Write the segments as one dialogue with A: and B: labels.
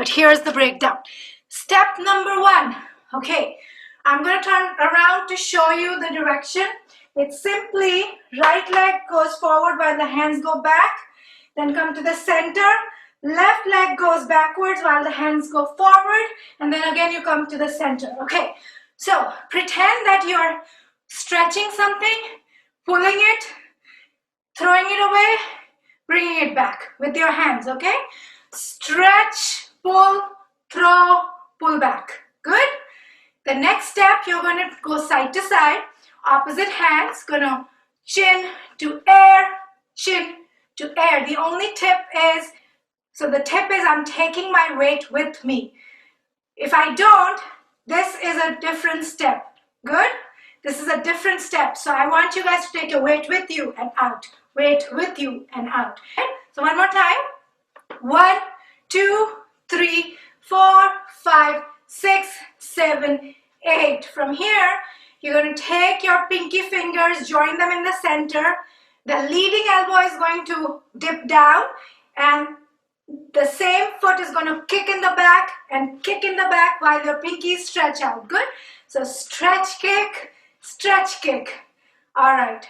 A: But here's the breakdown. Step number 1. Okay, I'm going to turn around to show you the direction. It's simply right leg goes forward while the hands go back. Then come to the center. Left leg goes backwards while the hands go forward. And then again you come to the center. Okay, so pretend that you're stretching something, pulling it, throwing it away, bringing it back with your hands, okay? Stretch, pull, throw, pull back. Good? The next step, you're going to go side to side. Opposite hands, going to chin to air, chin to air. The only tip is, so the tip is I'm taking my weight with me. If I don't, this is a different step. Good? This is a different step. So I want you guys to take your weight with you and out. Weight with you and out. Okay? So one more time. 1, 2, 3, 4, 5, 6, 7, 8. From here, you're going to take your pinky fingers, join them in the center. The leading elbow is going to dip down, and the same foot is going to kick in the back and kick in the back while your pinkies stretch out. Good? So stretch, kick, stretch, kick. All right.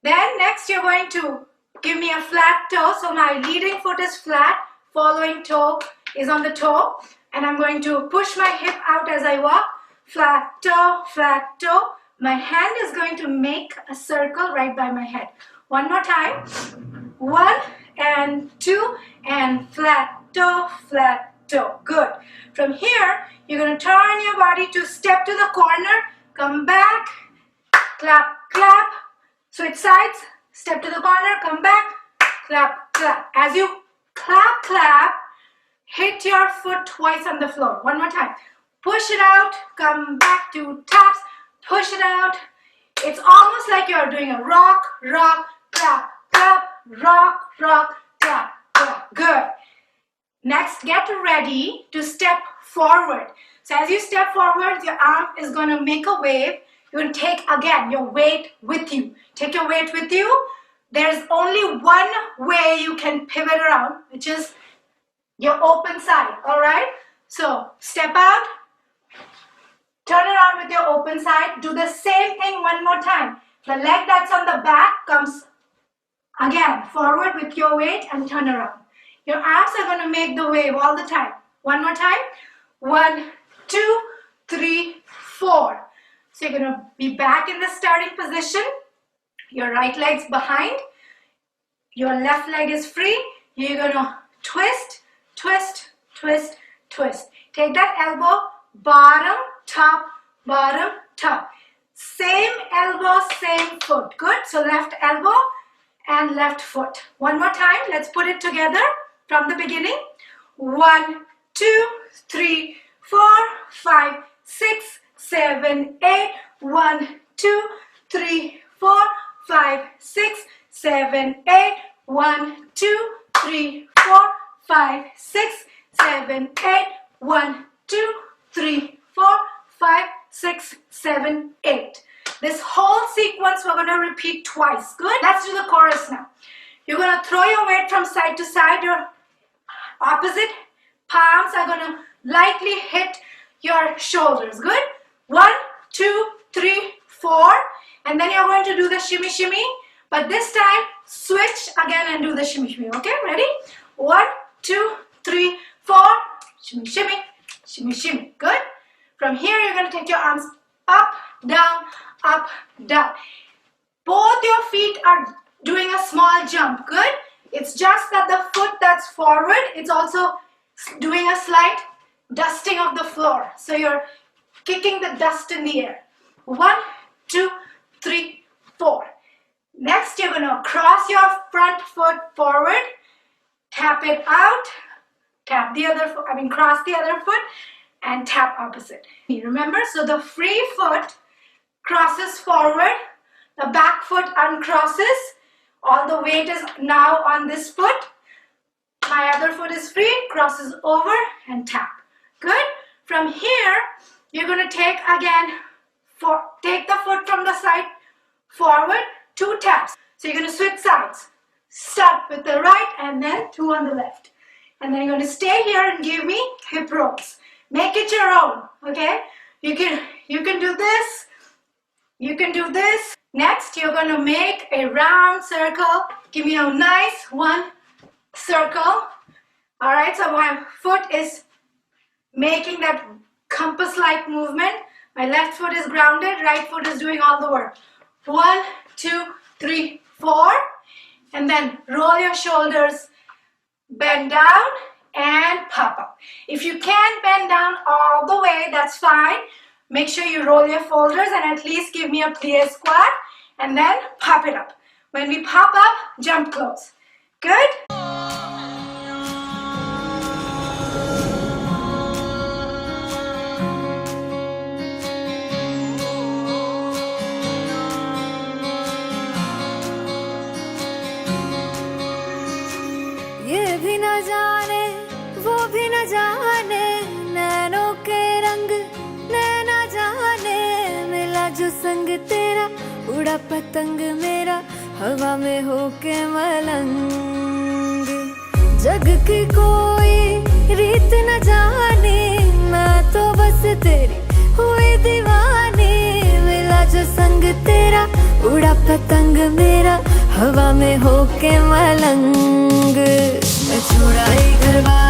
A: Then next you're going to give me a flat toe. So my leading foot is flat, following toe is on the toe. And I'm going to push my hip out as I walk. Flat toe, flat toe. My hand is going to make a circle right by my head. One more time. 1 and 2 and flat toe, flat toe. Good. From here, you're going to turn your body to step to the corner, come back, clap, clap, switch sides, step to the corner, come back, clap, clap. As you clap, clap, hit your foot twice on the floor. One more time. Push it out, come back to taps, push it out. It's almost like you're doing a rock, rock, clap, clap, rock, rock, clap, clap. Good. Next, get ready to step forward. So as you step forward, your arm is going to make a wave. You're going to take, again, your weight with you. Take your weight with you. There's only one way you can pivot around, which is your open side, all right? So step out, turn around with your open side. Do the same thing one more time. The leg that's on the back comes again forward with your weight and turn around. Your arms are going to make the wave all the time. One more time. 1, 2, 3, 4. So you're going to be back in the starting position. Your right leg's behind. Your left leg is free. You're going to twist, twist, twist, twist. Take that elbow, bottom, top, bottom, top. Same elbow, same foot. Good. So left elbow and left foot. One more time. Let's put it together from the beginning. 1, 2, 3, 4, 5, 6, 7, 8. 1, 2, 3, 4, 5, 6, 7, 8. 1, 2, 3, 4, 5, 6, 7, 8. 1, 2, 3, 4, 5, 6, 7, 8. This whole sequence we're going to repeat twice. Good? Let's do the chorus now. You're going to throw your weight from side to side. Your opposite palms are going to lightly hit your shoulders. Good? 1, 2, 3, 4. And then you're going to do the shimmy, shimmy. But this time, switch again and do the shimmy, shimmy. Okay? Ready? 1, 2, 3, 4. Shimmy, shimmy, shimmy, shimmy. Good? From here, you're going to take your arms up, down, up, down. Both your feet are doing a small jump. Good? It's just that the foot that's forward, it's also doing a slight dusting of the floor. So you're kicking the dust in the air. 1, 2, 3, 4. Next, you're going to cross your front foot forward, tap it out, tap the other foot, cross the other foot, and tap opposite. Remember, so the free foot crosses forward, the back foot uncrosses, all the weight is now on this foot, my other foot is free, crosses over and tap. Good? From here, you're going to take again, take the foot from the side forward, 2 taps. So you're going to switch sides. Start with the right and then 2 on the left. and then you're going to stay here and give me hip rolls. Make it your own, okay? You can do this. You can do this. Next, you're going to make a round circle. Give me a nice one circle. All right, so my foot is making that compass-like movement. My left foot is grounded, right foot is doing all the work. 1, 2, 3, 4. And then roll your shoulders, bend down and pop up. If you can't bend down all the way, that's fine. Make sure you roll your shoulders and at least give me a plie squat and then pop it up. When we pop up, jump close. Good?
B: ये भी न जाने वो भी न जाने नैनों के रंग नैना जाने मिला जो संग तेरा उड़ा पतंग मेरा हवा में होके मलंग जग की कोई रीत न जाने मैं तो बस तेरी हुई दीवानी मिला जो संग तेरा उड़ा पतंग मेरा हवा में होके मलंग मैं छोड़ा ही घर बार